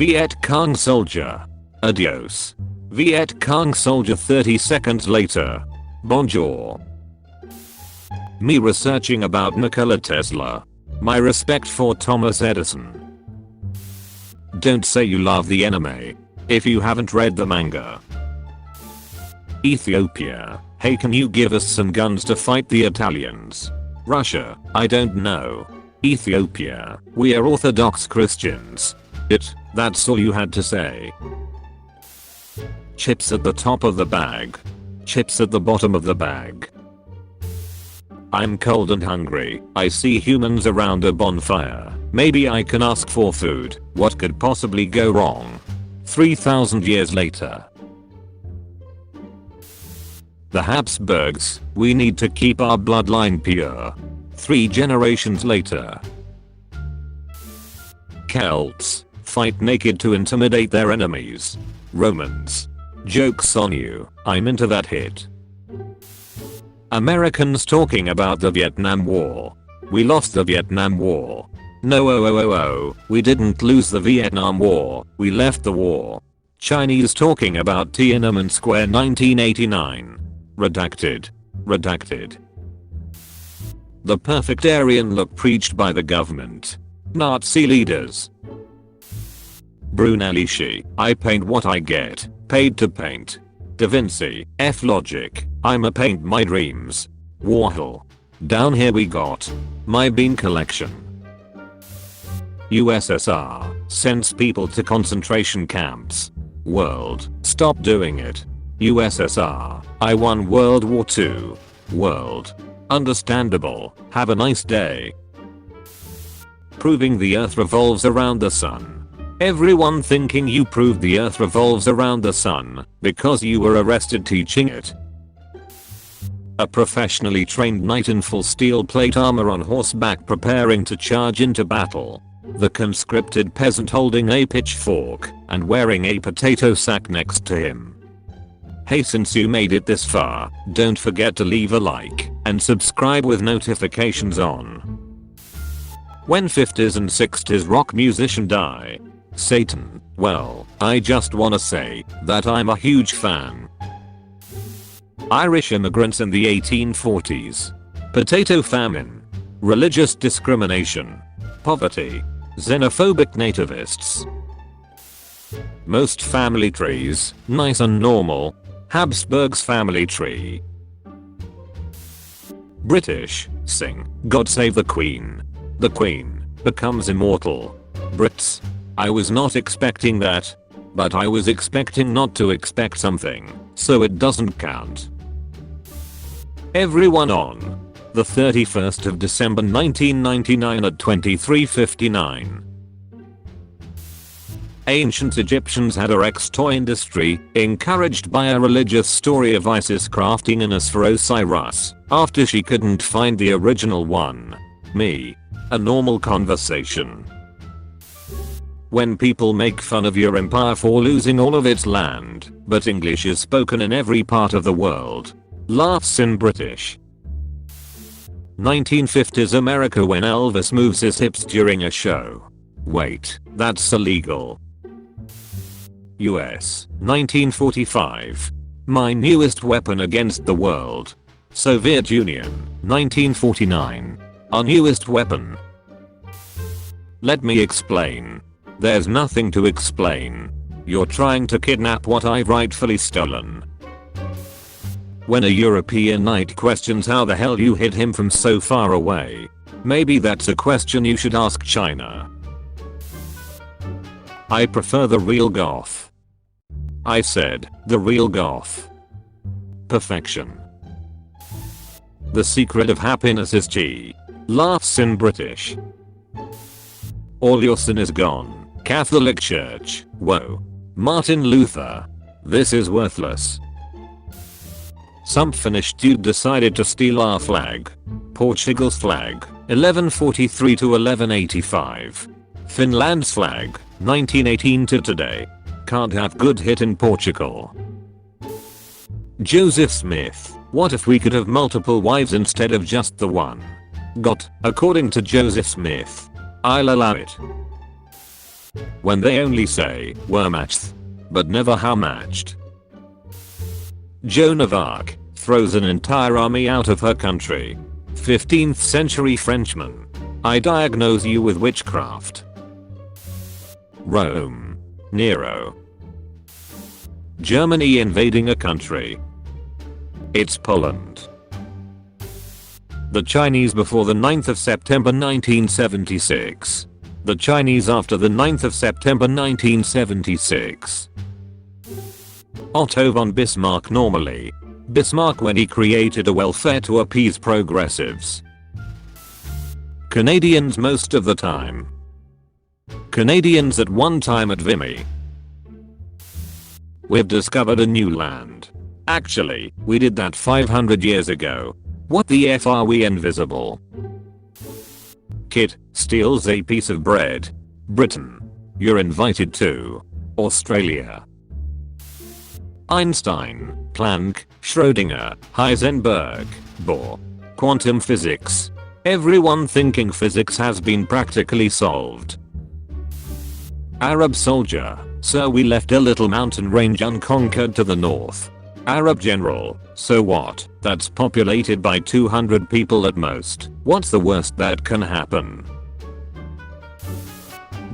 Viet Cong soldier. Adios. Viet Cong soldier 30 seconds later. Bonjour. Me researching about Nikola Tesla. My respect for Thomas Edison. Don't say you love the anime if you haven't read the manga. Ethiopia. Hey, can you give us some guns to fight the Italians? Russia. I don't know. Ethiopia. We are Orthodox Christians. That's all you had to say. Chips at the top of the bag. Chips at the bottom of the bag. I'm cold and hungry. I see humans around a bonfire. Maybe I can ask for food. What could possibly go wrong? 3,000 years later. The Habsburgs. We need to keep our bloodline pure. 3 generations later. Celts. Fight naked to intimidate their enemies. Romans. Joke's on you. I'm into that hit. Americans talking about the Vietnam War. We lost the Vietnam War. No, we didn't lose the Vietnam War. We left the war. Chinese talking about Tiananmen Square 1989. Redacted. Redacted. The perfect Aryan look preached by the government. Nazi leaders. Brunelleschi. I paint what I get paid to paint. Da Vinci. F logic. I'ma paint my dreams. Warhol. Down here we got my bean collection. USSR sends people to concentration camps. World. Stop doing it. USSR. I won World War II. World. Understandable. Have a nice day. Proving the earth revolves around the sun. Everyone thinking you proved the earth revolves around the sun because you were arrested teaching it. A professionally trained knight in full steel plate armor on horseback preparing to charge into battle. The conscripted peasant holding a pitchfork and wearing a potato sack next to him. Hey, since you made it this far, don't forget to leave a like and subscribe with notifications on. When 50s and 60s rock musician die? Satan. Well, I just wanna say that I'm a huge fan. Irish immigrants in the 1840s. Potato famine. Religious discrimination. Poverty. Xenophobic nativists. Most family trees, nice and normal. Habsburgs family tree. British, sing, God Save the Queen. The Queen becomes immortal. Brits. I was not expecting that. But I was expecting not to expect something, so it doesn't count. Everyone on the 31st of December 1999 at 23:59. Ancient Egyptians had a Rex toy industry, encouraged by a religious story of Isis crafting an for Osiris, after she couldn't find the original one. Me. A normal conversation. When people make fun of your empire for losing all of its land, but English is spoken in every part of the world. Laughs in British. 1950s America when Elvis moves his hips during a show. Wait, that's illegal. US, 1945. My newest weapon against the world. Soviet Union, 1949. Our newest weapon. Let me explain. There's nothing to explain. You're trying to kidnap what I've rightfully stolen. When a European knight questions how the hell you hid him from so far away. Maybe that's a question you should ask China. I prefer the real goth. I said, the real goth. Perfection. The secret of happiness is G. Laughs in British. All your sin is gone. Catholic Church. Whoa. Martin Luther. This is worthless. Some Finnish dude decided to steal our flag. Portugal's flag. 1143 to 1185. Finland's flag. 1918 to today. Can't have good hit in Portugal. Joseph Smith. What if we could have multiple wives instead of just the one? According to Joseph Smith. I'll allow it. When they only say, "We're matched," but never how matched. Joan of Arc throws an entire army out of her country. 15th century Frenchman. I diagnose you with witchcraft. Rome. Nero. Germany invading a country. It's Poland. The Chinese before the 9th of September 1976. The Chinese after the 9th of September 1976. Otto von Bismarck normally. Bismarck when he created a welfare to appease progressives. Canadians most of the time. Canadians at one time at Vimy. We've discovered a new land. Actually, we did that 500 years ago. What the F are we invisible? Kid steals a piece of bread. Britain. You're invited to Australia. Einstein, Planck, Schrödinger, Heisenberg, Bohr. Quantum physics. Everyone thinking physics has been practically solved. Arab soldier. So we left a little mountain range unconquered to the north. Arab general. So what? That's populated by 200 people at most. What's the worst that can happen?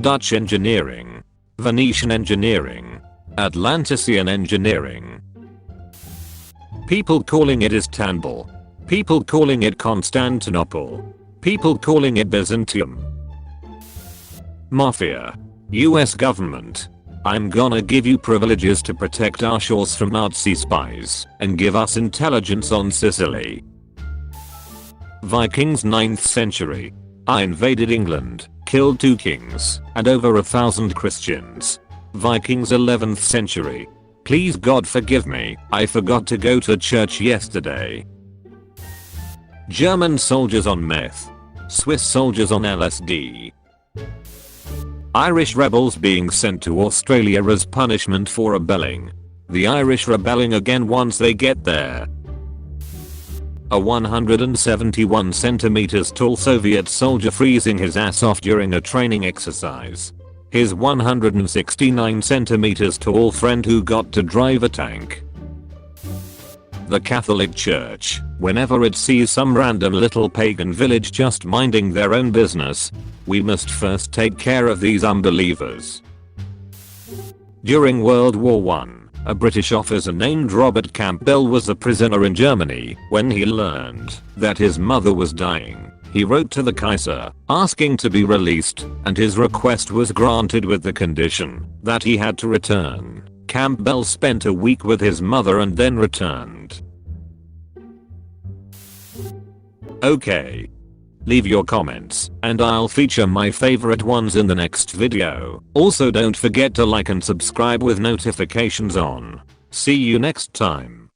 Dutch engineering. Venetian engineering. Atlantician engineering. People calling it Istanbul. People calling it Constantinople. People calling it Byzantium. Mafia. US government. I'm gonna give you privileges to protect our shores from Nazi spies and give us intelligence on Sicily. Vikings 9th century. I invaded England, killed 2 kings, and over 1,000 Christians. Vikings 11th century. Please God forgive me, I forgot to go to church yesterday. German soldiers on meth. Swiss soldiers on LSD. Irish rebels being sent to Australia as punishment for rebelling. The Irish rebelling again once they get there. A 171 centimeters tall Soviet soldier freezing his ass off during a training exercise. His 169 centimeters tall friend who got to drive a tank. The Catholic Church, whenever it sees some random little pagan village just minding their own business, we must first take care of these unbelievers. During World War I, a British officer named Robert Campbell was a prisoner in Germany. When he learned that his mother was dying, he wrote to the Kaiser, asking to be released, and his request was granted with the condition that he had to return. Campbell spent a week with his mother and then returned. Okay. Leave your comments, and I'll feature my favorite ones in the next video. Also don't forget to like and subscribe with notifications on. See you next time.